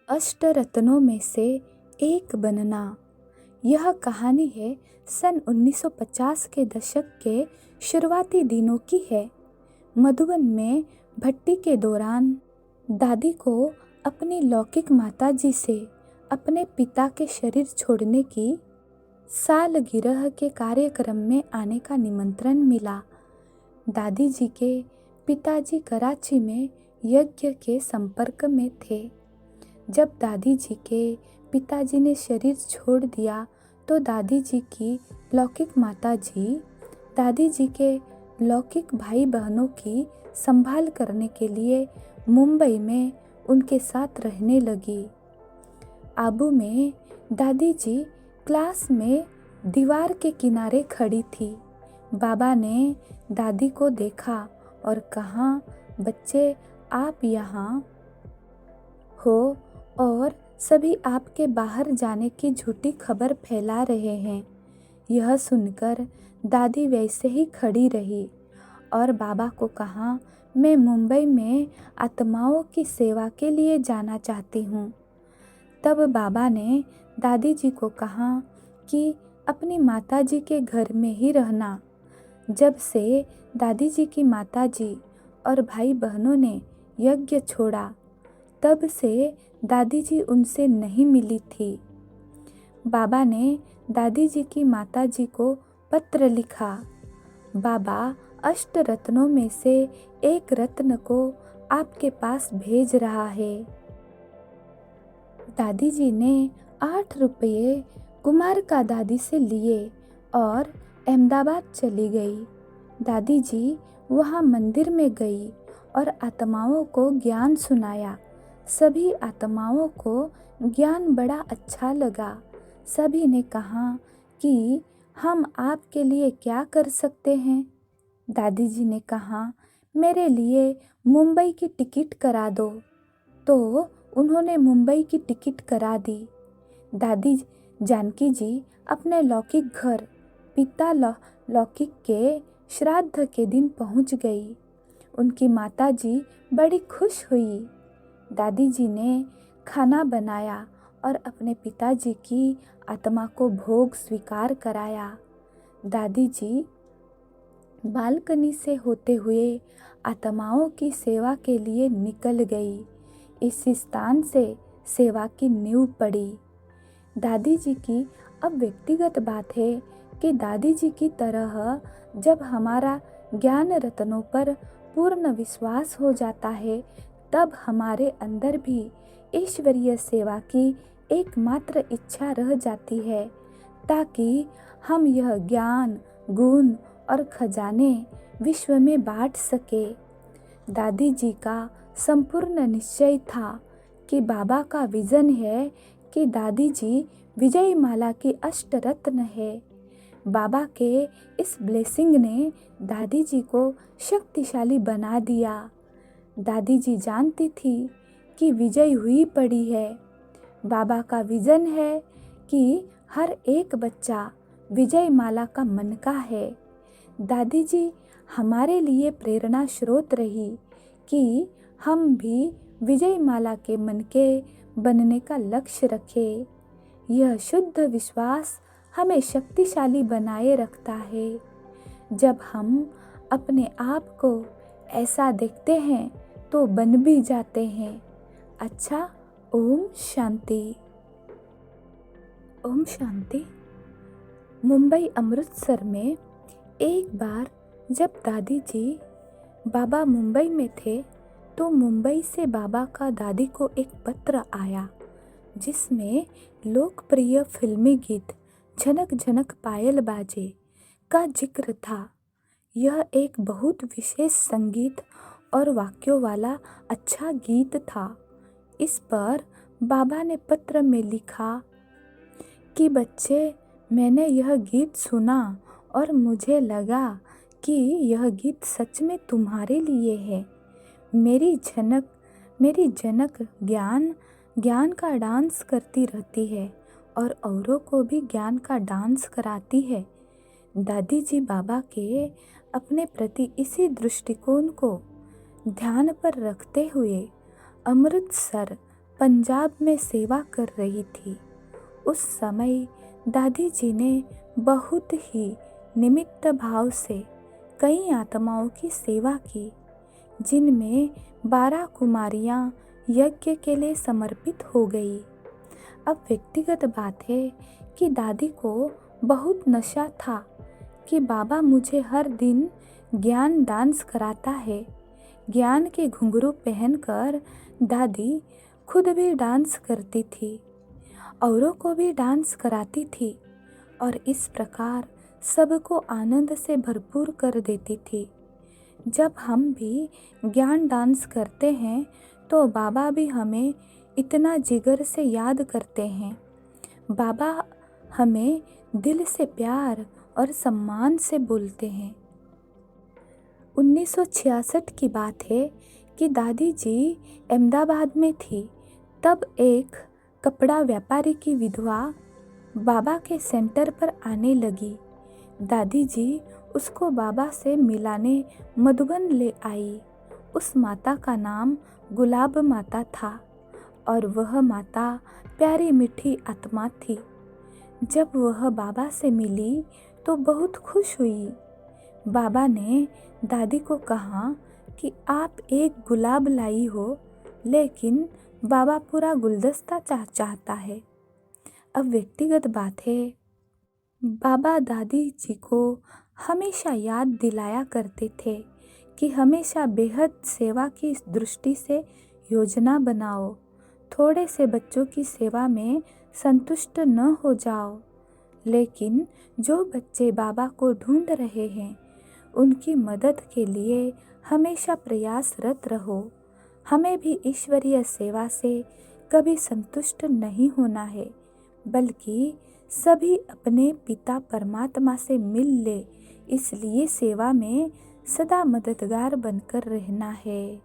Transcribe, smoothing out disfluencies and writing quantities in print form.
अष्टरत्नों में से एक बनना। यह कहानी है सन 1950 के दशक के शुरुआती दिनों की है। मधुबन में भट्टी के दौरान दादी को अपनी लौकिक माताजी से अपने पिता के शरीर छोड़ने की सालगिरह के कार्यक्रम में आने का निमंत्रण मिला। दादी जी के पिताजी कराची में यज्ञ के संपर्क में थे। जब दादी जी के पिताजी ने शरीर छोड़ दिया तो दादी जी की लौकिक माताजी दादी जी के लौकिक भाई बहनों की संभाल करने के लिए मुंबई में उनके साथ रहने लगी। आबू में दादी जी क्लास में दीवार के किनारे खड़ी थी। बाबा ने दादी को देखा और कहा, बच्चे आप यहाँ हो और सभी आपके बाहर जाने की झूठी खबर फैला रहे हैं। यह सुनकर दादी वैसे ही खड़ी रही और बाबा को कहा, मैं मुंबई में आत्माओं की सेवा के लिए जाना चाहती हूँ। तब बाबा ने दादी जी को कहा कि अपनी माताजी के घर में ही रहना। जब से दादी जी की माताजी और भाई बहनों ने यज्ञ छोड़ा तब से दादी जी उनसे नहीं मिली थी। बाबा ने दादी जी की माताजी को पत्र लिखा, बाबा अष्टरत्नों में से एक रत्न को आपके पास भेज रहा है। दादी जी ने 8 रुपये कुमार का दादी से लिए और अहमदाबाद चली गई। दादी जी वहाँ मंदिर में गई और आत्माओं को ज्ञान सुनाया। सभी आत्माओं को ज्ञान बड़ा अच्छा लगा। सभी ने कहा कि हम आपके लिए क्या कर सकते हैं। दादी जी ने कहा, मेरे लिए मुंबई की टिकट करा दो। तो उन्होंने मुंबई की टिकट करा दी। दादी जानकी जी अपने लौकिक घर पिता लौकिक के श्राद्ध के दिन पहुंच गई। उनकी माताजी बड़ी खुश हुई। दादी जी ने खाना बनाया और अपने पिताजी की आत्मा को भोग स्वीकार कराया। दादी जी बालकनी से होते हुए आत्माओं की सेवा के लिए निकल गई। इस स्थान से सेवा की नींव पड़ी। दादी जी की अब व्यक्तिगत बात है कि दादी जी की तरह जब हमारा ज्ञान रत्नों पर पूर्ण विश्वास हो जाता है तब हमारे अंदर भी ईश्वरीय सेवा की एकमात्र इच्छा रह जाती है ताकि हम यह ज्ञान, गुण और खजाने विश्व में बांट सके। दादी जी का संपूर्ण निश्चय था कि बाबा का विजन है कि दादी जी विजय माला की अष्टरत्न है। बाबा के इस ब्लेसिंग ने दादी जी को शक्तिशाली बना दिया। दादी जी जानती थी कि विजय हुई पड़ी है। बाबा का विजन है कि हर एक बच्चा विजय माला का मनका है। दादी जी हमारे लिए प्रेरणा स्रोत रही कि हम भी विजय माला के मनके बनने का लक्ष्य रखें। यह शुद्ध विश्वास हमें शक्तिशाली बनाए रखता है। जब हम अपने आप को ऐसा देखते हैं तो बन भी जाते हैं। अच्छा, ओम शांति। ओम शांति। मुंबई अमृतसर में एक बार जब दादी जी बाबा मुंबई में थे तो मुंबई से बाबा का दादी को एक पत्र आया जिसमें लोकप्रिय फिल्मी गीत झनक झनक पायल बाजे का जिक्र था। यह एक बहुत विशेष संगीत और वाक्यों वाला अच्छा गीत था। इस पर बाबा ने पत्र में लिखा कि बच्चे, मैंने यह गीत सुना और मुझे लगा कि यह गीत सच में तुम्हारे लिए है। मेरी जनक ज्ञान का डांस करती रहती है और औरों को भी ज्ञान का डांस कराती है। दादी जी बाबा के अपने प्रति इसी दृष्टिकोण को ध्यान पर रखते हुए अमृतसर पंजाब में सेवा कर रही थी। उस समय दादी जी ने बहुत ही निमित्त भाव से कई आत्माओं की सेवा की, जिनमें 12 कुमारियां यज्ञ के लिए समर्पित हो गई। अब व्यक्तिगत बात है कि दादी को बहुत नशा था कि बाबा मुझे हर दिन ज्ञान डांस कराता है। ज्ञान के घुंघरू पहनकर दादी खुद भी डांस करती थी, औरों को भी डांस कराती थी और इस प्रकार सबको आनंद से भरपूर कर देती थी। जब हम भी ज्ञान डांस करते हैं तो बाबा भी हमें इतना जिगर से याद करते हैं। बाबा हमें दिल से प्यार और सम्मान से बोलते हैं। 1966 की बात है कि दादी जी अहमदाबाद में थी। तब एक कपड़ा व्यापारी की विधवा बाबा के सेंटर पर आने लगी। दादी जी उसको बाबा से मिलाने मधुबन ले आई। उस माता का नाम गुलाब माता था और वह माता प्यारी मीठी आत्मा थी। जब वह बाबा से मिली तो बहुत खुश हुई। बाबा ने दादी को कहा कि आप एक गुलाब लाई हो, लेकिन बाबा पूरा गुलदस्ता चाहता है। अब व्यक्तिगत बात है, बाबा दादी जी को हमेशा याद दिलाया करते थे कि हमेशा बेहद सेवा की दृष्टि से योजना बनाओ। थोड़े से बच्चों की सेवा में संतुष्ट न हो जाओ, लेकिन जो बच्चे बाबा को ढूंढ रहे हैं उनकी मदद के लिए हमेशा प्रयासरत रहो। हमें भी ईश्वरीय सेवा से कभी संतुष्ट नहीं होना है, बल्कि सभी अपने पिता परमात्मा से मिल ले, इसलिए सेवा में सदा मददगार बनकर रहना है।